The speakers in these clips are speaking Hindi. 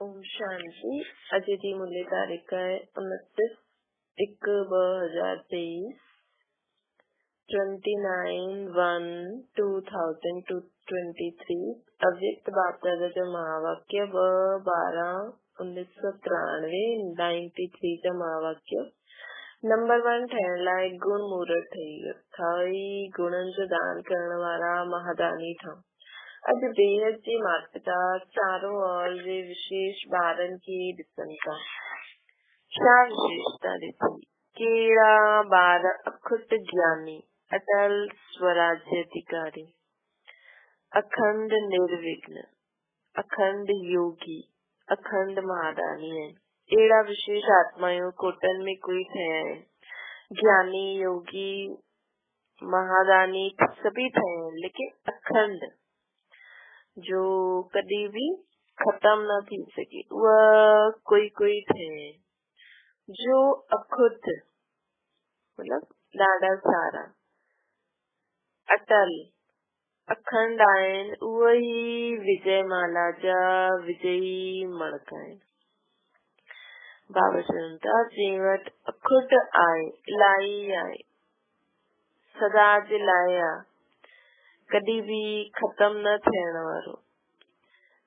ओम शांति। अजय जी मूल्य तारीख है 29/1/2023, 29/1/2023। अव्यक्त बाप दादा जो महावाक्य 12/1993 93 जो महावाक्य नंबर 1 ठहरला एक गुण मूर्त थाई गुणन जो दान करने वाला महादानी था। अज बेहद जी माता पिता चारों ओर जे विशेष बारन की दिसंता क्या विशेषता दी केड़ा बार अखुट ज्ञानी अटल स्वराज्य अधिकारी अखंड निर्विघ्न अखंड योगी अखंड महादानी है। एड़ा विशेष आत्माओं कोटन में कोई थे ज्ञानी योगी महादानी सभी थे, लेकिन अखंड जो कभी भी खत्म न थी सके वह कोई थे जो अखुद मतलब ॾाढा सारा अटल अखंड आहिनि। वही विजय माला जा विजयी मणक आहिनि। बाबा चवनि था जंहिं वटि अखुद आहे इलाही आहे सदा जे लाइ आहे कॾहिं भी खत्म न थियण वारो।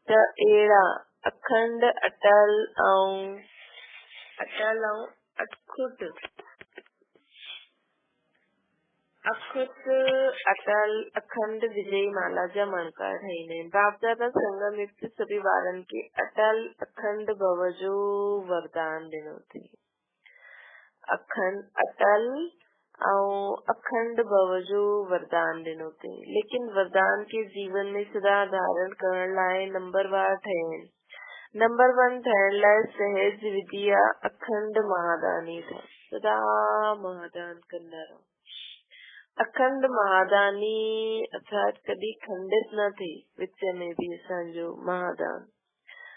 त अहिड़ा अखंड अटल ऐं अखुद अटल अखंड विजयी माला जा मणका ठहींदा आहिनि। बाप दादा संगम युक्त सभी ॿारनि खे अटल अखंड भव जो वरदान ॾिनो अथई। अटल अखंड भव जो वरदान ॾिनो अथई, लेकिन वरदान के जीवन में सदा धारण करण लाइ नंबरवार ठहिनि। नंबर 1 ठहिण लाइ सहज विधिया अखंड महादानी था। सदा महादान कंदा रहो। अखंड महादानी अर्थात कभी खंडित न थे विच में भी असांजो महादान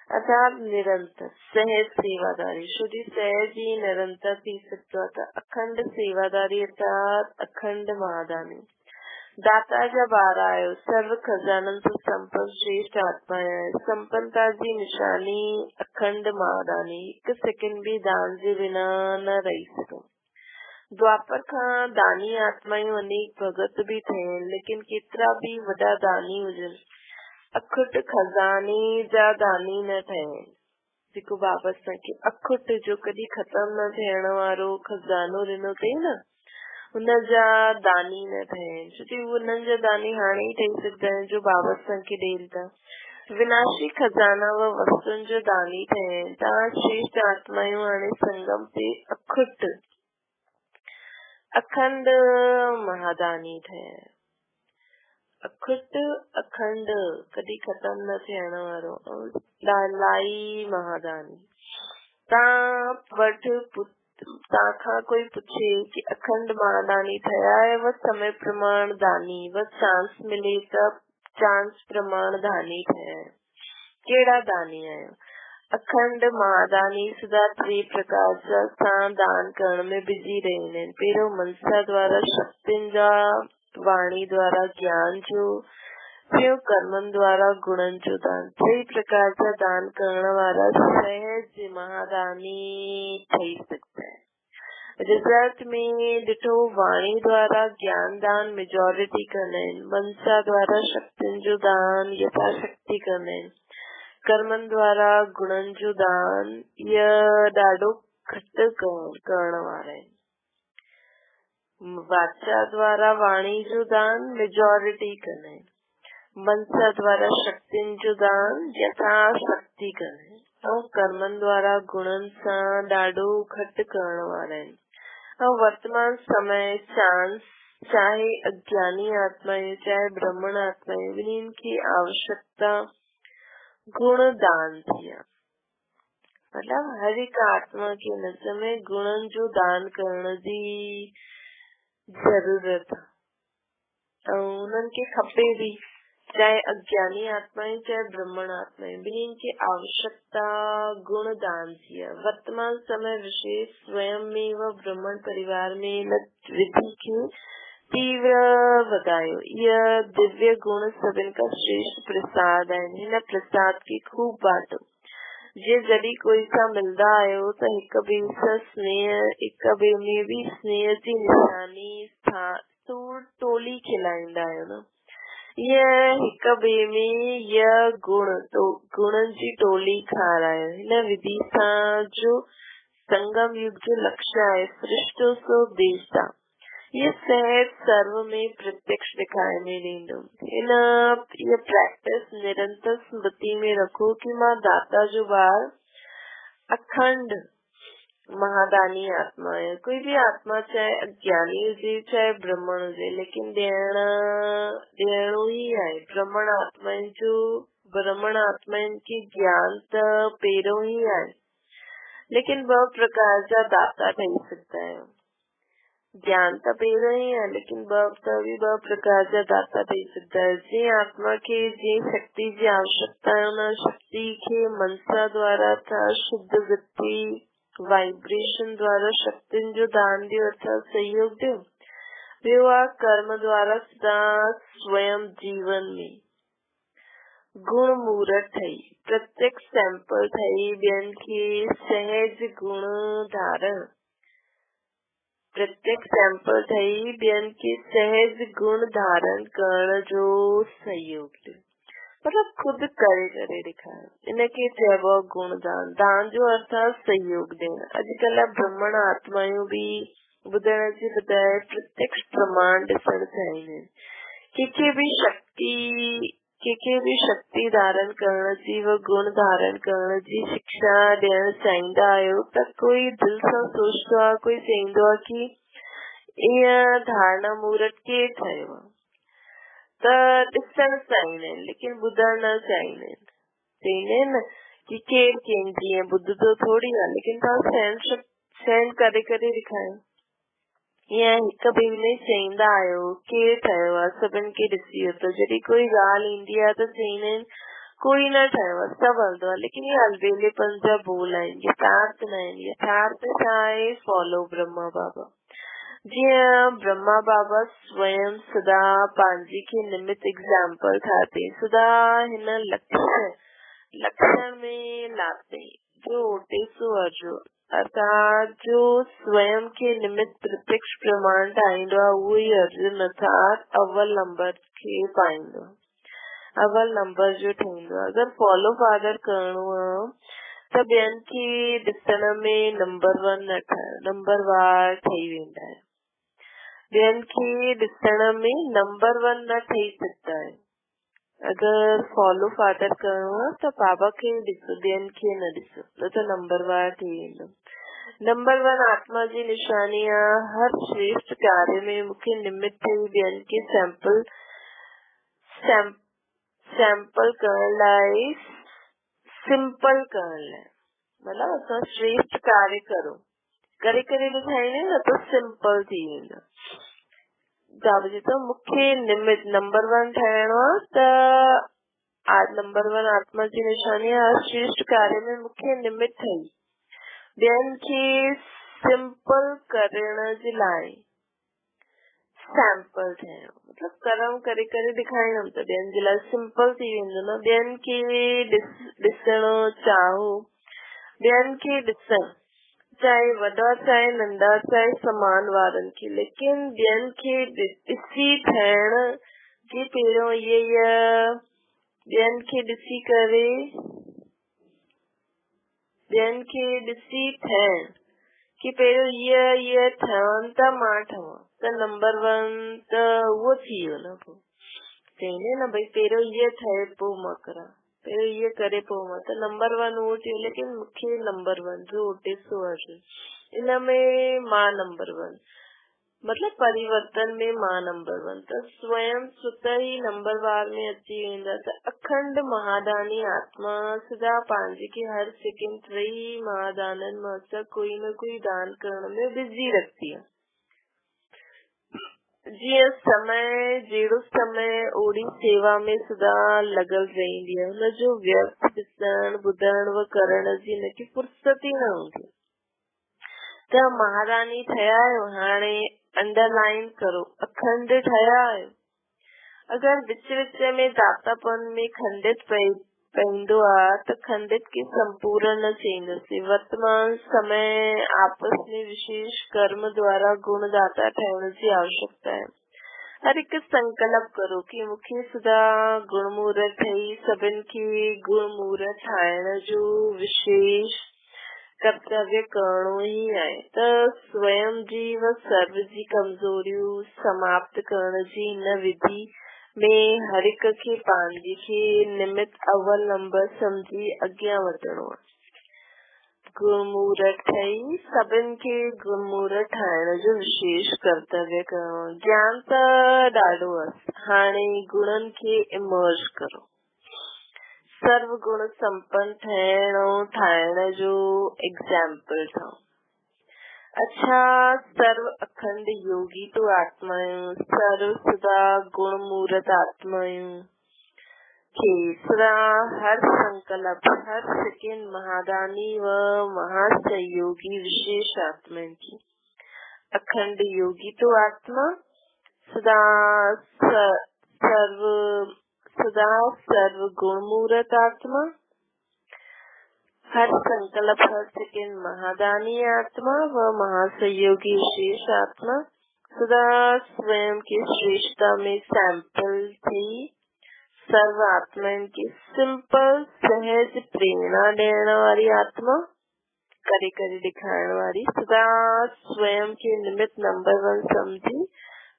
अर्थात निरंतर सहज सेवादारी शुद्धि सहज ही निरंतर थी सकता था। अखंड सेवादारी अर्थात अखंड महादानी दाता जब आ रहा है सर्व खजानन से संपन्न श्रेष्ठ आत्मा है। संपन्नता जी निशानी अखंड महादानी एक सेकंड भी दान जे बिना न रही सको। द्वापर खां दानी आत्मायूं अनेक भगत भी थे, लेकिन केतिरा भी वॾा दानी हुजनि अखुट खजाने जा दानी न ठहिनि। जेको बाबा असांखे अखुट जो कॾहिं खत्म न थियण वारो खजानो ॾिनो अथई न हुन जा दानी न ठहिनि। छोकी हुननि जा दानी हाणे ई ठही सघंदा आहिनि जो बाबा असांखे ॾियनि था। विनाशी खजाना व वस्तुनि जो दानी ठहिनि। तव्हां श्रेष्ठ आत्मायूं हाणे संगम ते अखुट अखंड महादानी ठहिया। अखुट अखंड कॾहिं खत्म न थियण वारो लाई महादानी। तव्हां खां कोई पुछे कि अखंड महादानी ठहिया है व समय प्रमाण दानी व चांस मिले त चांस प्रमाण दानी ठहिया है। कहिड़ा दानी आहियो? अखंड महादानी सदा 3 प्रकार सां दान करण में बिजी रहंदा आहिनि। पहिरियों मनसा द्वारा शक्तियुनि जा, वाणी द्वारा ज्ञान जो, ॿियो कर्मनि द्वारा गुणनि जो दान। 3 प्रकार जा दान करण वारा सहज महादानी ठही सघंदा आहिनि। रिजल्ट में ॾिठो वाणी द्वारा ज्ञान दान मेजोरिटी कंदा आहिनि। मनसा द्वारा शक्तियुनि जो दान यथाशक्ति कंदा आहिनि। कर्मनि द्वारा गुणनि जो दान इह ॾाढो घटि करण वारा आहिनि। वाचा द्वारा वाणी जो दान मेजोरिटी कंदा आहिनि। मनसा द्वारा शक्तियुनि जो दान यथाशक्ति कंदा आहिनि ऐं कर्मनि द्वारा गुणनि सां ॾाढो घटि करण वारा आहिनि। ऐं वर्तमान समय चांस चाहे अज्ञानी आत्माएं चाहे ब्राह्मण आत्माएं ॿिन्हिनि खे आवश्यकता गुण दान थी आहे। मतलब हर एक आत्मा के हिन समय गुणनि जो दान करण जी जरूरत आहे ऐं उन्हनि खे खपे भी। चाहे अज्ञानी आत्माएं चाहे ब्राह्मण आत्माएं ॿिन्हिनि खे आवश्यकता गुण दान जी आहे। वर्तमान समय विशेष स्वयं में व ब्राह्मण परिवार में इन विधि खे तीव्र वधायो। यह दिव्य गुण सभिनि खां श्रेष्ठ प्रसाद आहिनि। हिन प्रसाद खे खूब बांटो। जे जॾहिं कोई सां मिलंदा आहियो त हिक ॿिए सां स्नेह, हिक ॿिए में बि स्नेह जी निशानी सूर टोली खिलाईंदा आहियो न। यह हिक ॿिए में यह गुणनि जी टोली खारायो। हिन विधि सां जो संगम युग जो लक्ष्य आहे सृष्टि सो देवता, ये सहज सर्व में प्रत्यक्ष दिखाई में ॾींदो। ये प्रैक्टिस निरंतर स्मृति में रखो कि मां दाता जो ॿार अखंड महादानी आत्मा है। कोई भी आत्मा चाहे अज्ञानी हुजे चाहे ब्राह्मण हुजे, लेकिन ॾियणो ही आहे। ब्राह्मण आत्माउनि खे ज्ञान त पहिरियों ही आहे, लेकिन ॿ प्रकार जा दाता ठही सघंदा आहियो। ज्ञान त पहिरियों ही आहे, लेकिन ॿ प्रकार जा दाता ठही सघंदा आहियो। जंहिं आत्मा खे जंहिं शक्ति जी आवश्यकता आहे, उन शक्ति खे मनसा द्वारा था शुद्ध वृत्ति वाइब्रेशन द्वारा शक्तियुनि जो दान ॾियो अथवा सहयोग ॾियो। ॿियो आहे कर्म द्वारा सदा स्वयं जीवन में गुण मूर्त ठही प्रत्यक्ष सैंपल ठही ॿियनि खे सहज गुण धारण करण जो सहयोग ॾियो। मतलब खुद करे ॾेखारियो। इनके चइबो गुणदान। दान जो अर्थ आहे सहयोग ॾियणु। अॼुकल्ह ब्राह्मण आत्मायूं बि ॿुधण जे बजाय प्रत्यक्ष प्रमाण ॾिसण चाहींदा आहिनि। कंहिंखे बि शक्ति धारण करण जी व गुण धारण करण जी शिक्षा ॾियणु चाहींदा आहियो त कोई दिलि सां सोचंदो आहे, कोई चईंदो आहे कि ईअं धारणा मूर्त केरु ठाहियो आहे, त ॾिसण चाहींदा आहिनि लेकिन ॿुधण न चाहींदा आहिनि। चईंदा आहिनि न कि केरु कंहिंजी जीअं ॿुधंदो थोरी आहे, लेकिन तव्हां सहन करे ॾेखारियो। ईअं हिक ॿिए में चईंदा आहियो केरु ठहियो आहे, सभिनि खे ॾिसी वठो। जॾहिं कोई ॻाल्हि ईंदी आहे त चईंदा आहिनि कोई न ठहियो आहे, सभु हलंदो आहे, लेकिन इहे अलबेलेपन जा बोल आहिनि, यथार्थ न आहिनि। यथार्थ छा आहे? फॉलो ब्रह्मा बाबा। जीअं ब्रह्मा बाबा स्वयं सदा पंहिंजी खे निमित एग्जाम्पल ठाहे सदा हिन लक्षण में लाते जो ओटे सो अर्जो, अर्थात जो स्वयं के निमित्त प्रत्यक्ष प्रमाण ठाहींदो आहे उहो ई अर्जुन अर्थात अव्वल नंबर खे पाईंदो, अव्वल नंबर जो ठहींदो। अगरि फॉलो फादर करणो आहे त ॿियनि खे ॾिसण में नंबर 1 न नंबर वार ठही वेंदा आहिनि। ॿियनि खे ॾिसण में नंबर 1 न ठही सघंदा आहिनि। अगरि फॉलो फादर करणो आहे त बाबा खे ॾिसो, ॿियनि खे न ॾिसो, न त नंबर वार थी वेंदो। नंबर 1 आत्मा जी निशानी आहे हर श्रेष्ठ कार्य में मूंखे निमित्त ठही ॿियनि खे सैंपल करण लाइ, सिंपल करण लाइ। मतलब असां श्रेष्ठ कार्य करे ॾेखारींदा न त सिंपल थी वेंदो। बाबा जी तो मूंखे निमित्त नंबर 1 ठहिणो आहे त नंबर 1 आत्मा जी निशानी आहे श्रेष्ठ कार्य में मूंखे निमित्त ठही ॿियनि खे सिंपल करण जे लाइ सैंपल ठहिणो। मतलब कर्म करे ॾेखारींदमि त ॿियनि जे लाइ सिंपल थी वेंदो न। ॿियनि खे ॾिसणो चाहो, ॿियनि खे ॾिसण चाहे वॾा चाहे नंढा चाहे समान वारनि खे, लेकिन ॿियनि खे ॾिसी ठहण जे पहिरियों ॿियनि खे ॾिसी ठहण कि पहिरियों इहे ठहनि त मां ठहां त नंबर 1 त उहो थी वियो न। पोइ चईंदे न भई पहिरियों इहे ठहे पोइ मां करां, पहिरियों इहे करे पोइ मां, त नंबर 1 उहो थियो। लेकिन मूंखे नंबर 1 जो ओटे सो अर्जुन, इन में मां नंबर 1 मतलब परिवर्तन में मां नंबर 1 त स्वयं स्वतः ही नंबर वार में अची वेंदा। त अखंड महादानी आत्मा सदा पंहिंजे खे हर सेकंड 3 महादाननि मां सां कोई न कोई दान करण में बिजी रखती आहे। जीअं समय जहिड़ो समय ओड़ी सेवा में सदा लॻल रहंदी आहे, हुनजो व्यर्थ ॾिसण ॿुधण व करण जी हिनखे फुर्सत ई न हूंदी। त महारानी ठहिया आहियो, हाणे अंडरलाइन करो, अखंड ठहिया आहियो। अगरि विच में दातापन में खंडित पवंदो आहे त खंडित के संपूर्ण न चईंदसि। वर्तमान समय आपस में विशेष कर्म द्वारा गुणदाता ठहण जी आवश्यकता है। हर एक संकल्प करो कि मूंखे सदा गुणमूर्त ठही सभिनि खे गुणमूर्त ठाहिण जो विशेष कर्तव्य करणो ही आहे त स्वयं जी व सर्व जी कमजोरियूं समाप्त करण जी हिन विधि में हर एक खे पंहिंजी खे निमित अव्वल नंबर समझी अॻियां वधणो आहे। गुणमूर्त ठही सभिनि खे गुणमूर्त ठाहिण जो विशेष कर्तव्य करणो। ज्ञान त ॾाढो आहे, हाणे गुणनि खे इमर्ज करो। सर्व गुण संपन्न ठाहिण जो एग्जाम्पल ठहो। अच्छा, सर्व अखंड योगी तो आत्मायूं, सर्व सदा गुणमूर्त आत्मायूं खे सदा हर संकल्प हर सेकेंड महादानी व महासहयोगी विशेष आत्माएं की। अखंड योगी तो आत्मा सदा सर्व गुणमूर्त आत्मा, हर संकल्प हर सेकेंड महादानी आत्मा व महासहयोगी विशेष आत्मा सदा स्वयं की श्रेष्ठता में सैंपल थी सर्व आत्माएं की सिंपल सहज प्रेरणा ॾियण वारी आत्मा, करे करे दिखाइण वारी, सदा स्वयं के निमित्त नंबर 1 समझी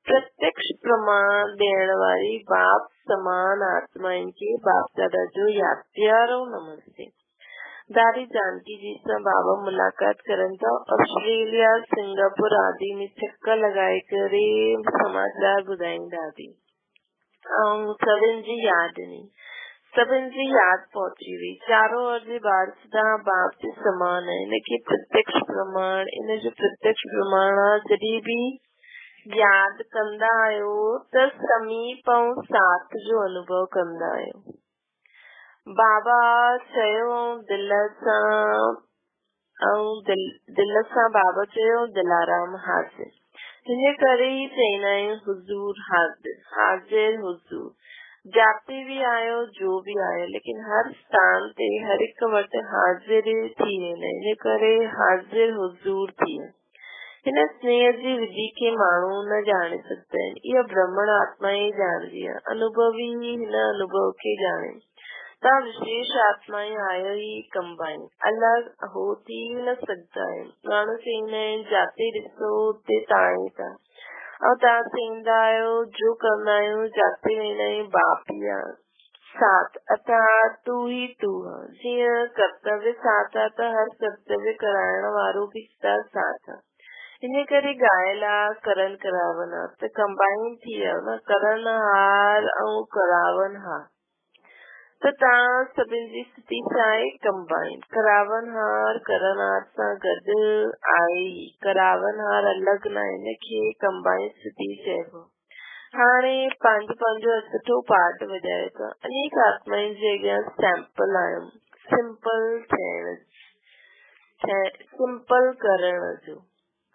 प्रत्यक्ष प्रमाण ॾियण वारी बाप समान आत्माएं के बाप दादा जो याद प्यारो नमस्ते। दादी जानकी जी से बाबा मुलाकात करन था। ऑस्ट्रेलिया सिंगापुर आदि में चक्कर लगाए करे समाचार ॿुधाईंदा दादी। सभिनि जी याद नहीं, सभिनि जी याद पहुची हुई। चारों ओर जे ॿार सदा बाप जे समान है। इनके प्रत्यक्ष प्रमाण, इन जो प्रत्यक्ष प्रमाण जॾहिं भी याद कंदा आहियो त समीप ऐं साथ जो अनुभव कंदा आहियो। बाबा चयो दिल सां बाबा चयो दिलाराम हाज़िर। हिन करे ही चईंदा आहियूं हुजूर हाज़िर, हाज़िर हुजूर। जाते भी आयो जो भी आयो, लेकिन हर स्थान ते हर एक वटि हाज़िर थी वेंदा। इन करे हाज़िर हुजूर थी। हिन स्नेह जी विधि के माण्हू न जाने सघंदा आहिनि। इहा ब्रह्मण आत्मा ही ॼाणदी आहे। अनुभवी हिन अनुभव के ॼाणे। तव्हां विशेष आत्माएं आयो ही कंबाइन, अलग हो थी न सघंदा आहिनि। माण्हू चईंदा आहिनि जाते ॾिसो उते तव्हां ई था, ऐं तव्हां चईंदा आहियो जो कंदा आहियूं जाते वेंदा आहियूं बाप ई आहे साथ, अर्थात तू ही तू आहे। जीअं कर्तव्य साथ आहे त हर कर्तव्य कराइण वारो भी साथ आहे। इन करे ॻायल आहे करन करावन आहे त कंबाइन थी वियो न, करन हार ऐं करावन हार। त तव्हां सभिनि जी स्थिति सां आहे कंबाइन। करावन हार करन हार सां गॾु आहे। करावन हार अलॻि न, इनखे कंबाइन स्थिति चइबो। हाणे पंहिंजो पंहिंजो सुठो पार्ट वॼाए था। अनेक आत्माउनि जे अॻियां सैंपल आहियूं सिंपल सिंपल करण जो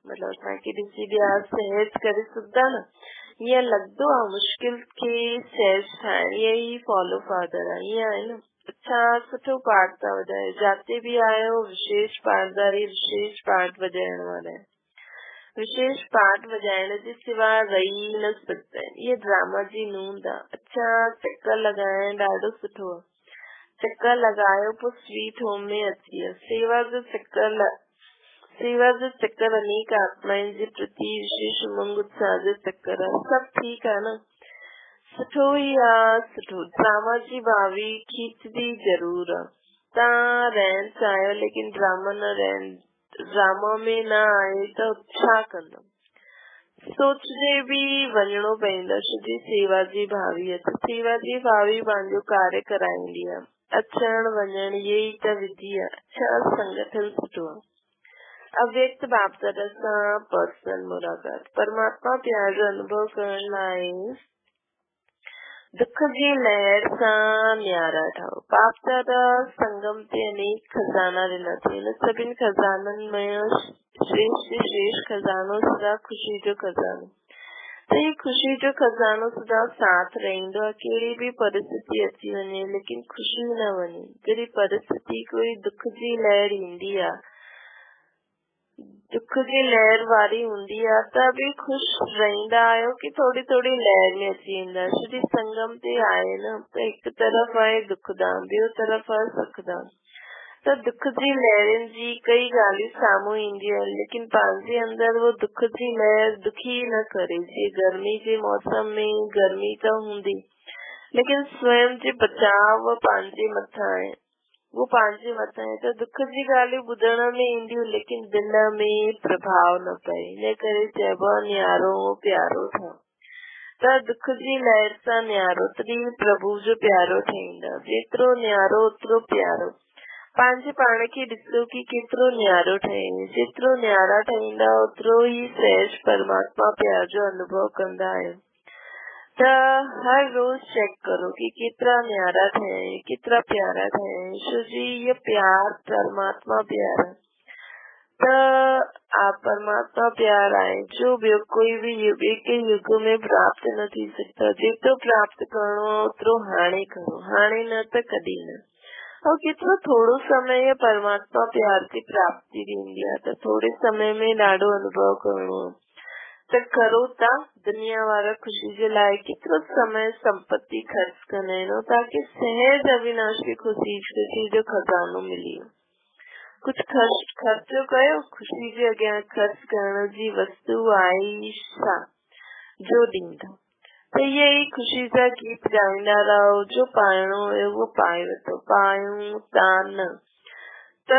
मतलब असांखे ॾिसी ॿिया सहज करे सघंदा न। ईअं लॻंदो आहे मुश्किल खे सहज ठाहिण, इहा ई फॉलो फादर आहे। ईअं आहे न। अच्छा, सुठो पाठ था वॼायो। जाते भी आयो विशेष पाठदारी विशेष पाठ वॼाइण वारा आहिनि। विशेष पाठ वॼाइण जे सिवा रही न सघंदा आहिनि। इहा ड्रामा जी नूंद आहे। अच्छा, चक्कर लॻाइण ॾाढो सुठो आहे। चक्कर लॻायो पोइ स्वीट होम में अची वियो। सेवा जो चक्कर अनेक आत्माउनि जे प्रति विशेष उमंग उत्साह जो चक्कर आहे। सभु ठीकु आहे न, सुठो ई आहे। सुठो ड्रामा जी भावी खींचदी ज़रूर आहे। तव्हां रहण चाहियो लेकिन ड्रामा में न आहे त छा कंदो। सोचदे भी वञणो पवंदो छोकी सेवा जी भावी आहे। सेवा जी भावी पंहिंजो कार्य कराईंदी आहे। अचण वञण इहे ई त विधि आहे। अच्छा, संगठन सुठो आहे। अव्यक्त बाप दादा सां पर्सनल मुलाक़ात। परमात्मा प्यार जो अनुभव करण लाइ दुख जी लहर सां न्यारा ठहो। बाप दादा संगम ते अनेक खजाना ॾिना अथई। इन सभिनि खजाननि में श्रेष्ठ खजानो सदा ख़ुशी जो खजानो। त ये ख़ुशी जो खजानो सदा साथ रहींदो आहे, कहिड़ी बि परिस्थिति अची वञे लेकिन ख़ुशी न वञे। जॾहिं परिस्थिति कोई दुख जी लहर ईंदी आहे, दुख जी लहर वारी हूंदी आहे, त बि ख़ुशि रहंदा आहियो कि थोड़ी थोड़ी लहर में अची वेंदा। जॾहिं संगम ते आहे न, त हिकु तरफ़ आहे दुखदान, ॿियो तरफ़ आहे सुखदान। त दुख जी लहरनि जी कई ॻाल्हियूं साम्हूं ईंदियूं आहिनि, लेकिन पंहिंजे अंदरि वो दुख जी लहर दुखी न करे। जीअं गर्मी जे मौसम में गर्मी त हूंदी, लेकिन स्वयं जे बचाव पंहिंजे मथां आहे, वो पंहिंजे मथां आहे। त दुख जी ॻाल्हियूं ॿुधण में ईंदियूं, लेकिन दिल में प्रभाव न पए। इन करे चइबो आहे न्यारो प्यारो ठह। त दुख जी लहर सां न्यारो तॾहिं प्रभु जो प्यारो ठहींदा। जेतिरो न्यारो ओतिरो प्यारो। पंहिंजे पाण खे ॾिसो कि केतिरो न्यारो ठहे। जेतिरो न्यारा ठहींदा ओतिरो ई सहज परमात्मा प्यार जो अनुभव कंदा आहियो। त हर रोज चेक करो कि केतिरा न्यारा ठहे, केतिरा प्यारा ठहे। छो जी ये प्यार परमात्मा प्यार है। त परमात्मा प्यार आहे जो ॿियो कोई भी ॿिए के युग में प्राप्त न थी सघंदा। जेतिरो प्राप्त करणो आहे ओतिरो हाणे करो, हाणे न त कॾहिं न। और केतिरो थोड़ो समय परमात्मा प्यार की प्राप्ति ॾींदी आहे। त थोड़े समय में ॾाढो अनुभव करणो आहे, त करो था। दुनिया वारा ख़ुशी जे लाइ केतिरो समय संपत्ति ख़र्च कंदा आहिनि, ताकि सहज अविनाशी ख़ुशी जो खजानो मिली। कुछ ख़र्च कयो, ख़ुशी जे अॻियां ख़र्च करण जी वस्तु आई छा जो ॾींदा। त ये ही ख़ुशी जा गीत ॻाईंदा रहो। जो पाइणो है वो पाए वठो, पायूं था न। त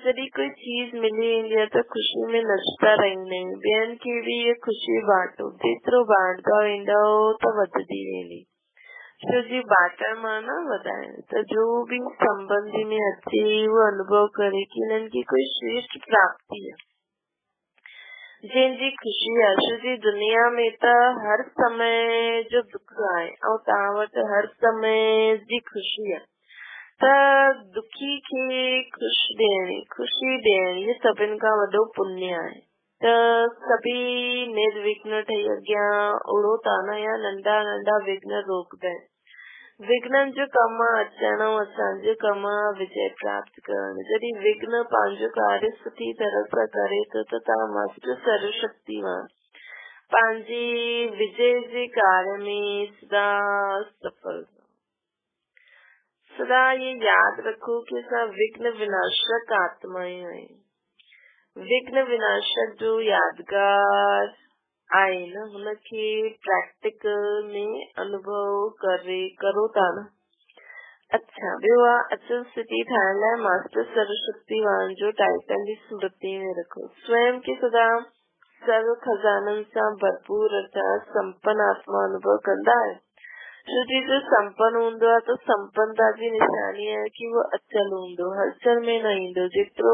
जॾहिं कोई चीज मिली वेंदी आहे त ख़ुशी में नचंदा रहंदा आहियूं। ॿियनि खे भी ये ख़ुशी बांटो। जेतिरो बांटदा वेंदव त वधंदी वेंदी। छो जी बांटण मां न वधाइण। त जो भी संबंधी में अचे वो अनुभव करे कि हिननि खे कोई श्रेष्ठ प्राप्ति है, जंहिंजी ख़ुशी आहे। छो जी दुनिया में त हर समय जो दुख आहे ऐं तव्हां वटि हर समय जी ख़ुशी आहे। त दुखी खे ख़ुशी ॾियणी ये सभिनि खां वॾो पुण्य आहे। त सभी निर्विघ्न ठही अॻियां उड़ो था न, या नंढा नंढा विघ्न रोकदा आहिनि। विघ्ननि जो कम आहे अचण, असांजो कम आहे विजय प्राप्त करण। जॾहिं विघ्न पंहिंजो कार्य सुठी तरह सां करे थो त तव्हां मस्त सर्वशक्तिवान पंहिंजे विजय जे कार्य में सदा सफल। सदा ये याद रखो कि असां विघ्न विनाशक आत्माएं आहियूं। विघ्न विनाशक जो यादगार आहे न, हुनखे प्रैक्टिकल में अनुभव करो था न। अच्छा, ॿियो आहे अचल स्थिति ठाहिण लाइ मास्टर सर्वशक्तिवान जो टाइटल जी स्मृति में रखो। स्वयं के सदा सर्व खजाननि सां भरपूर अर्थात संपन्न आत्मा अनुभव कंदा आहियो। छो जी जो संपन्न हूंदो आहे त संपन्नता जी निशानी आहे कि वो अचल हूंदो, हलचल में न ईंदो। जेतिरो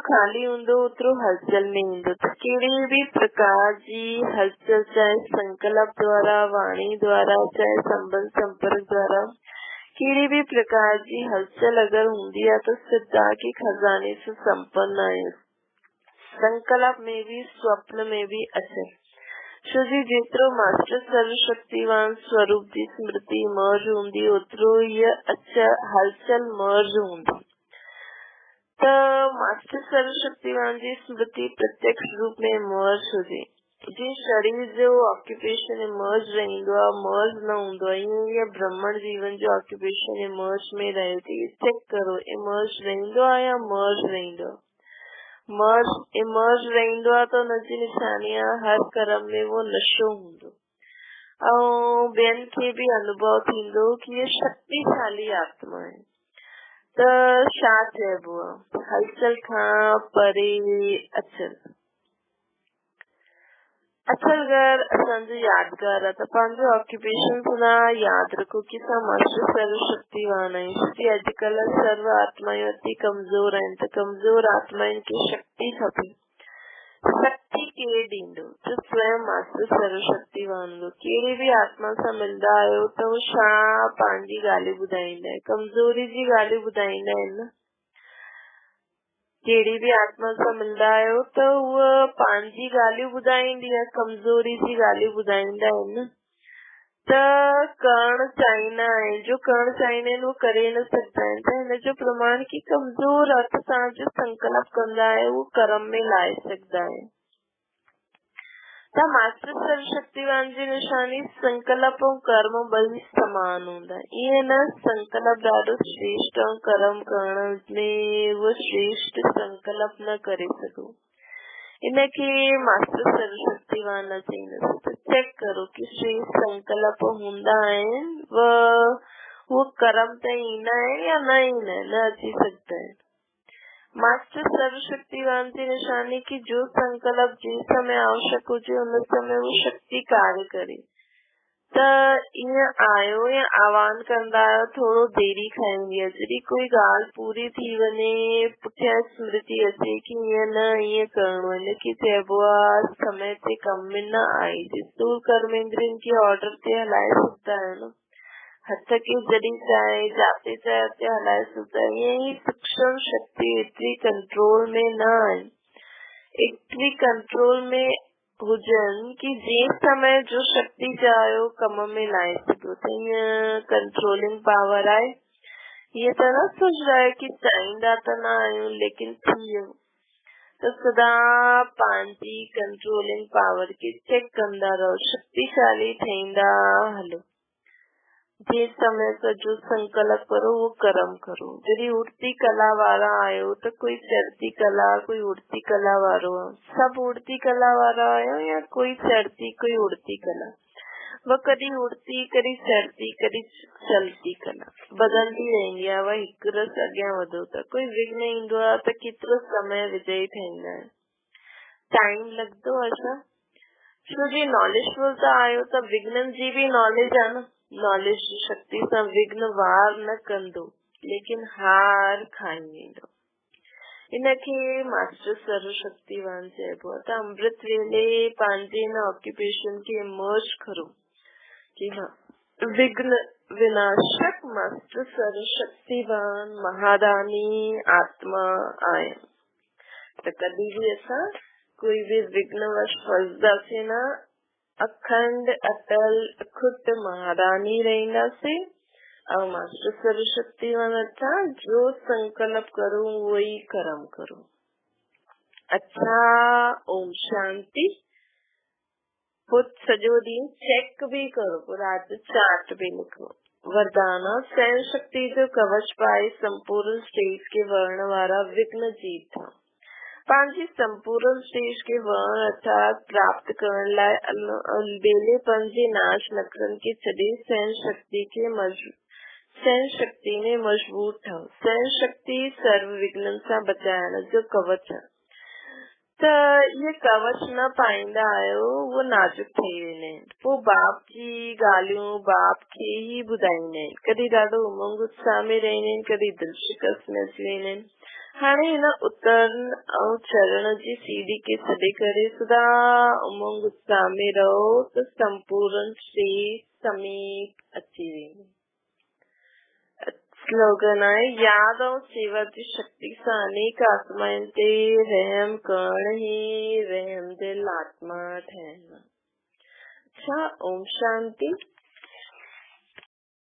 खाली हूंदो ओतिरो हलचल में ईंदो। त कहिड़ी भी प्रकार जी हलचल, चाहे संकल्प द्वारा, वाणी द्वारा, चाहे संबंध संपर्क द्वारा, कहिड़ी भी प्रकार जी हलचल अगर हूंदी आहे तो सिद्धा के खजाने से संपन्न आहे। संकल्प में भी, स्वप्न में भी अचल। छो जी जेतिरो मास्टर सर्वशक्तिवान स्वरूप जी स्मृति मर्ज हूंदी ओतिरो ये हलचल मर्ज हूंदी। त मास्टर सर्वशक्तिवान जी स्मृति प्रत्यक्ष रूप में मर्ज हुजे। जी शरीर जो ऑक्यूपेशन मर्ज रहंदो आहे, मर्ज न हूंदो आहे। या ब्रह्मण जीवन जो ऑक्यूपेशन मर्ज में रहे थी। चेक करो इमर्ज रहंदो आहे या मर्ज रहंदो आहे। इमर्ज रहंदो आहे त हुनजी निशानी आहे हर कर्म में वो नशो हूंदो ऐं ॿियनि खे भी अनुभव थींदो कि ये शक्तिशाली आत्मा आहे। त छा चइबो आहे, हलचल खां परे अचल। अचल घर असांजो यादगार आहे। त पंहिंजो ऑक्यूपेशन सदा यादि रखो कि असां मास्टर सर्वशक्तिवान आहियूं। कि अॼुकल्ह सर्व आत्मायूं अति कमज़ोर आहिनि। त कमज़ोर आत्माउनि खे शक्ति खपे। शक्ति केरु ॾींदो? त स्वयं मास्टर सर्वशक्तिवान हूंदो। कहिड़ी भी आत्मा सां मिलंदा आहियो त उहो छा पंहिंजी ॻाल्हियूं ॿुधाईंदा आहिनि, कमज़ोरी जी ॻाल्हियूं ॿुधाईंदा आहिनि न। केड़ी भी आत्मा सां मिलंदा आहियो त उहा पंहिंजी ॻाल्हियूं ॿुधाईंदी आहे, कमज़ोरी जी ॻाल्हियूं ॿुधाईंदा आहिनि। त करण चाहींदा आहिनि, जो करण चाहींदा आहिनि उहो करे न सघंदा आहिनि। त हिन जो प्रमाण की कमज़ोर अर्थ सां जो संकल्प कंदा आहे उहो कर्म में लाए सघंदा आहिनि। त मास्टर सर्वशक्तिवान जी निशानी संकल्प ऐं कर्म ॿई समान हूंदा। ईअं न संकल्प ॾाढो श्रेष्ठ ऐं कर्म करण में उहो श्रेष्ठ संकल्प न करे सघो। इनके मास्टर सर्वशक्तिवान न चईंदा। तो चेक करो कि श्रेष्ठ संकल्प हूंदा आहिनि वो कर्म ते ईंदा आहिनि या न ईंदा आहिनि, न अची सघंदा आहिनि। मास्टर सर्वशक्तिवान की निशानी की जो संकल्प जिस समय आवश्यक हुजे उन समय वो शक्ति कार्य करे। त ईअं आयो या आह्वान कंदा आहियो थोरो देरी खाईंदी आहे, जॾहिं कोई ॻाल्हि पूरी थी वञे पुठियां स्मृति अचे कि ईअं न ईअं करिणो आहे, इनखे चइबो आहे समय ते कम में न आई। स्थूल कर्मेंद्रियन के ऑर्डर ते हलाए सघंदा आहियो न, हथ के जॾहिं चाहे जाते चाहे उते हलाए सघंदा आहियो। ईअं ई सूक्ष्म शक्ति एतिरी कंट्रोल में न आहे, एतिरी कंट्रोल में हुजनि कि जंहिं समय जो शक्ति चाहियो कम में लाए सघो। त ईअं कंट्रोलिंग पावर आहे। ईअं त न सोचदा आहियो कि चाहींदा त न आहियूं लेकिन थी वियो। त सदा पंहिंजी कंट्रोलिंग पावर खे चेक कंदा रहो, शक्तिशाली ठहींदा हलो। जिस समय का जो संकल्प करो वो कर्म करो। जॾहिं उड़ती कला वारा आयो त कोई चढ़ती कला कोई उड़ती कला वारो आहे, सब उड़ती कला वारा आयो या कोई चढ़ती कोई उड़ती कला। वह कभी उड़ती कभी चढ़ती कभी चलती कला बदलती रहंदी आहे। वह हिकु रस अॻियां वधो था, कोई विघ्न ईंदो आहे त केतिरो समय विजयी ठहींदा आहिनि, टाइम लॻंदो आहे छा? छो जी नॉलेजफुल त आयो त विघ्नन जी भी नॉलेज आहे न। नॉलेज जी शक्ति सां विघ्न वार न कंदो लेकिन हार खाई वेंदो। इनखे मास्टर सर्वशक्तिवान चइबो आहे। त अमृत वेले पंहिंजे हिन ऑक्यूपेशन खे इमर्ज करो कि हाँ विघ्न विनाशक मास्टर सर्वशक्तिवान महादानी आत्मा आए। त कभी भी असां कोई भी विघ्नवश फंसदासीं न, अखंड अटल अखुट महारानी रहंदासीं। और मास्टर सर्वशक्तिवान अच्छा जो संकल्प करो वही कर्म करो। अच्छा, ओम शांति। खुद सॼो ॾींहुं चेक भी करो, पोइ राति चार्ट भी लिखो। वरदाना सहन शक्ति जो कवच पाए संपूर्ण स्टेज के वर्ण वारा विघ्न जीत था। पंहिंजी संपूर्ण स्टेज के वर्ण अर्थात प्राप्त करण लाइ अलबेलेपन जे नाश नखरन के छॾे सहन शक्ति में मजबूत ठहो। सहन शक्ति सर्व विघ्नन सां बचाइण जो कवच आहे। त इहे कवच न पाईंदा आहियो उहो नाजुक थी वेंदा आहिनि। पोइ बाप जी ॻाल्हियूं बाप खे ई ॿुधाईंदा आहिनि। कॾहिं ॾाढो उमंग उत्साह में रहंदा आहिनि, कॾहिं दिलि शिकस्त में अची वेंदा आहिनि। हाणे हिन उतरण ऐं चढ़ण जी सीढ़ी खे छॾे करे सदा उमंग उत्साह में रहो त संपूर्ण स्टेज समीप अची वेंदी। स्लोगन आहे याद ऐं सेवा जी शक्ति सां अनेक आत्माउनि ते रहम करण ई रहम दिल आत्मा ठहण। अच्छा, ओम शांति।